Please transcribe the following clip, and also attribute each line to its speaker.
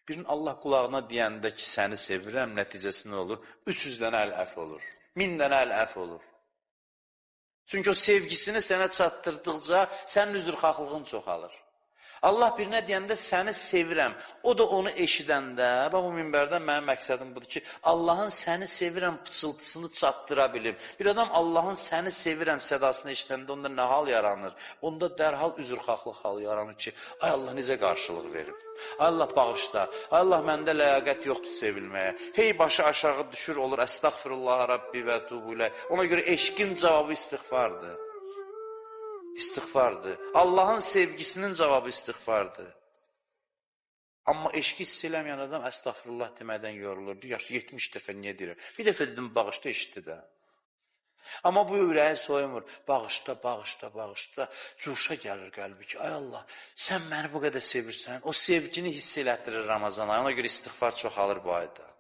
Speaker 1: Birinin Allah qulağına deyəndə ki, səni sevirəm, nəticəsi nə olur? 300 dənə əl əf olur. 1000 dənə əl əf olur. Çünki o sevgisini sənə çatdırdıqca sənin üzrxahlığın çoxalır. Allah birinə deyəndə səni sevirəm, o da onu eşidəndə, bax o minbərdən mənim məqsədim budur ki, Allahın səni sevirəm pıçıltısını çatdıra bilim. Bir adam Allahın səni sevirəm sədasını eşidəndə onda nə hal yaranır? Onda dərhal üzrxahlıq hal yaranır ki, ay Allah necə qarşılıq verim? Ay Allah bağışla, ay Allah məndə ləyaqət yoxdur sevilməyə. Hey başı aşağı düşür olur, əstəğfirullah Rabbi və tubulə. Ona görə eşqin cavabı istiğfardır. İstiğfardır. Allahın sevgisinin cavabı istiğfardır. Amma eşqi hiss eləməyən adam əstəğfirullah deməkdən yorulurdu. Yaşı 70 dəfə niyə deyirəm? Bir dəfə dedim, bağışda eşitdi də. Amma bu ürəyi soyumur. Bağışda, bağışda, bağışda. Cuşa gəlir qəlbi ki, ay Allah, sən məni bu qədər sevirsən. O sevgini hiss elətdirir Ramazan ayı. Ona görə istiğfar çoxalır bu ayda.